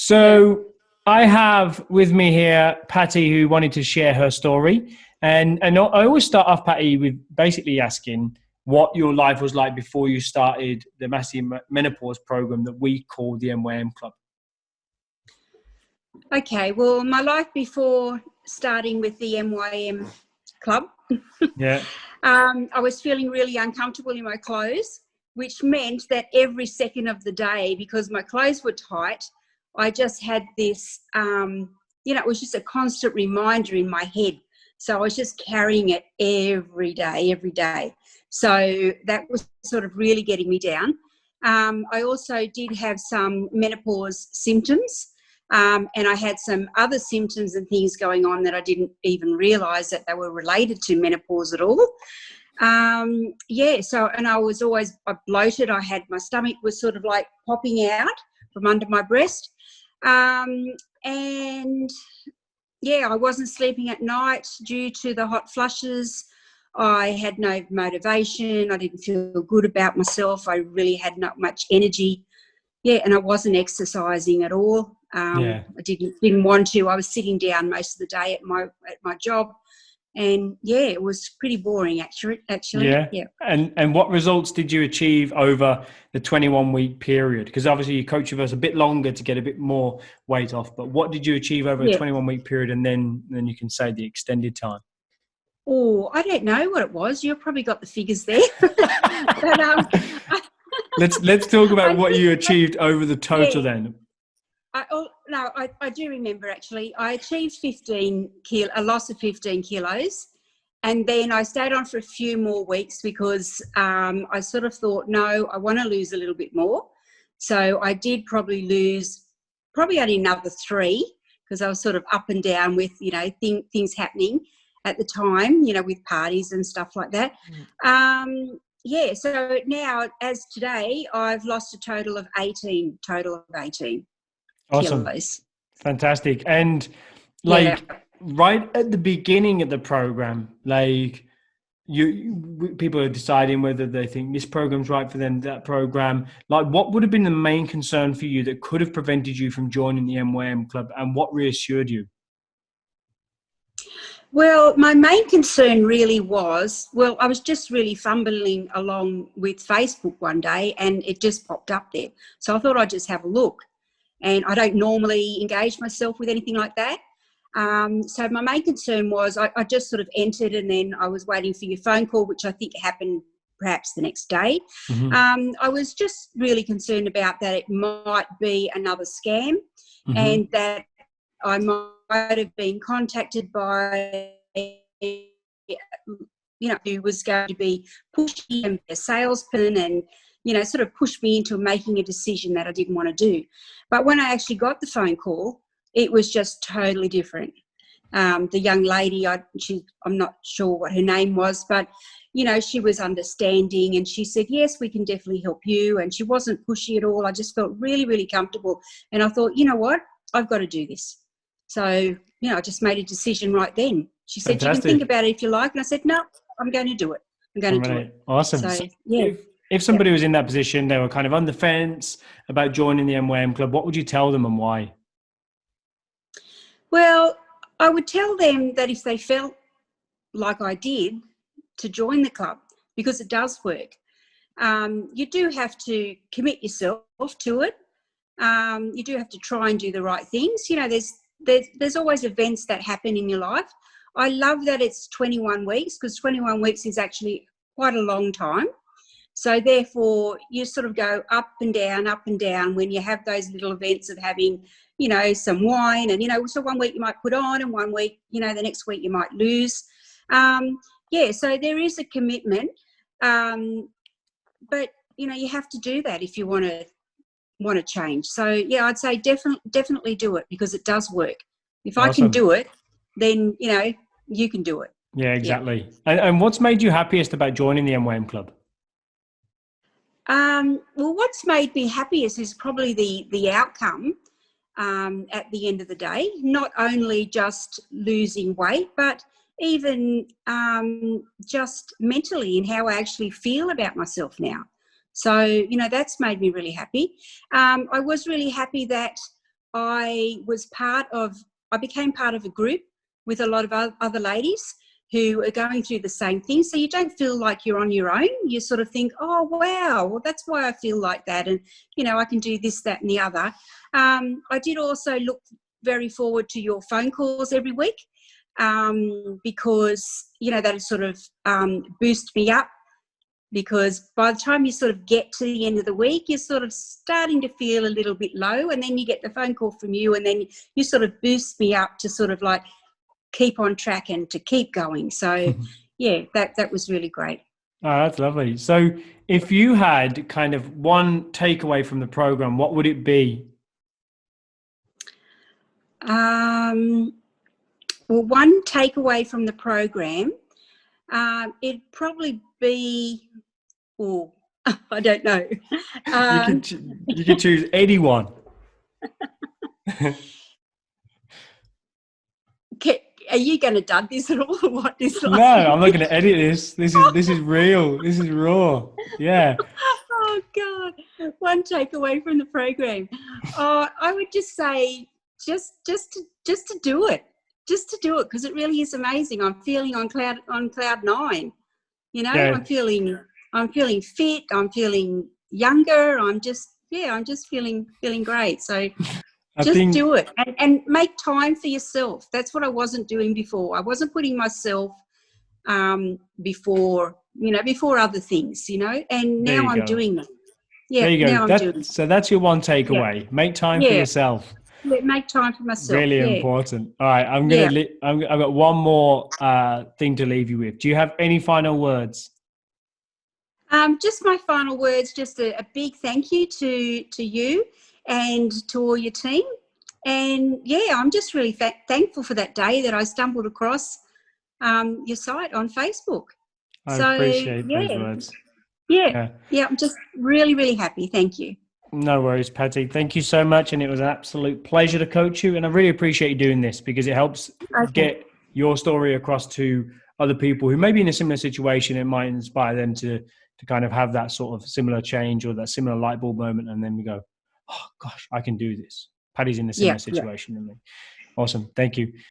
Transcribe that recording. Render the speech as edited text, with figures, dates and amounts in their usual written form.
So I have with me here Patty, who wanted to share her story. And I always start off, Patty, with basically asking what your life was like before you started the massive menopause program that we call the MYM Club. Okay, well, my life before starting with the MYM Club, I was feeling really uncomfortable in my clothes, which meant that every second of the day, because my clothes were tight, I just had this, it was just a constant reminder in my head. So I was just carrying it every day. So that was sort of really getting me down. I also did have some menopause symptoms, and I had some other symptoms and things going on that I didn't even realise that they were related to menopause at all. And I was always bloated. My stomach was sort of like popping out from under my breast. I wasn't sleeping at night due to the hot flushes. I had no motivation. I didn't feel good about myself. I really had not much energy. And I wasn't exercising at all. I didn't want to. I was sitting down most of the day at my job. And it was pretty boring actually. Yeah. And what results did you achieve over the 21-week period? Because obviously you coach with us a bit longer to get a bit more weight off. But what did you achieve over a 21-week period, and then you can say the extended time? Oh, I don't know what it was. You've probably got the figures there. But, let's talk about what you achieved over the total then. I do remember actually. I achieved a loss of 15 kilos, and then I stayed on for a few more weeks because I sort of thought, no, I want to lose a little bit more. So I did probably lose only another 3 because I was sort of up and down with things happening at the time, with parties and stuff like that. So now, as today, I've lost a total of 18 Awesome. kilos. Fantastic. And right at the beginning of the program, people are deciding whether they think this program's right for them, that program. What would have been the main concern for you that could have prevented you from joining the MYM Club, and what reassured you? Well, my main concern really was, I was just really fumbling along with Facebook one day and it just popped up there. So I thought I'd just have a look. And I don't normally engage myself with anything like that. So my main concern was I just sort of entered, and then I was waiting for your phone call, which I think happened perhaps the next day. Mm-hmm. I was just really concerned about that it might be another scam, and that I might have been contacted by, who was going to be pushy and be a salesperson and, sort of pushed me into making a decision that I didn't want to do. But when I actually got the phone call, it was just totally different. The young lady, I'm not sure what her name was, but, she was understanding, and she said, yes, we can definitely help you. And she wasn't pushy at all. I just felt really, really comfortable. And I thought, you know what, I've got to do this. So, I just made a decision right then. She said, Fantastic. You can think about it if you like. And I said, no, I'm going to do it. I'm going to do it. Awesome. So if somebody was in that position, they were kind of on the fence about joining the MYM Club, what would you tell them and why? Well, I would tell them that if they felt like I did, to join the club, because it does work. You do have to commit yourself to it. You do have to try and do the right things. There's always events that happen in your life. I love that it's 21 weeks because 21 weeks is actually quite a long time. So therefore, you sort of go up and down when you have those little events of having, some wine and, so one week you might put on and one week, the next week you might lose. So there is a commitment. But, you have to do that if you want to change. So, I'd say definitely do it because it does work. If I can do it, then, you can do it. Yeah, exactly. Yeah. And what's made you happiest about joining the MYM Club? Well, what's made me happiest is probably the outcome at the end of the day, not only just losing weight, but even just mentally and how I actually feel about myself now. So, that's made me really happy. I was really happy that I became part of a group with a lot of other ladies who are going through the same thing. So you don't feel like you're on your own. You sort of think, oh, wow, well, that's why I feel like that. And, I can do this, that, and the other. I did also look very forward to your phone calls every week because, that'll sort of boost me up, because by the time you sort of get to the end of the week, you're sort of starting to feel a little bit low, and then you get the phone call from you, and then you sort of boost me up to sort of like keep on track and to keep going. So, yeah, that was really great. Oh, that's lovely. So if you had kind of one takeaway from the program, what would it be? Well, one takeaway from the program, it'd probably be, I don't know. You can choose anyone. Are you going to dub this at all? Or what is No, I'm not going to edit this. This is real. This is raw. Yeah. Oh God! One takeaway from the program. I would just say, just to do it, because it really is amazing. I'm feeling on cloud 9. Yeah. I'm feeling fit. I'm feeling younger. I'm just feeling great. So. Do it and make time for yourself. That's what I wasn't doing before. I wasn't putting myself before other things, and now I'm doing that. Yeah, there you go. now I'm doing it. So that's your one takeaway. Yeah. Make time for yourself. Yeah, make time for myself. Really important. All right, I've got one more thing to leave you with. Do you have any final words? Just my final words. Just a big thank you to you and to all your team. And I'm just really thankful for that day that I stumbled across your site on Facebook. I appreciate those words. Yeah, I'm just really, really happy. Thank you. No worries, Patty. Thank you so much. And it was an absolute pleasure to coach you. And I really appreciate you doing this, because it helps get your story across to other people who may be in a similar situation. It might inspire them to kind of have that sort of similar change or that similar light bulb moment. And then we go, oh gosh, I can do this. Patty's in a similar situation than me. Awesome. Thank you.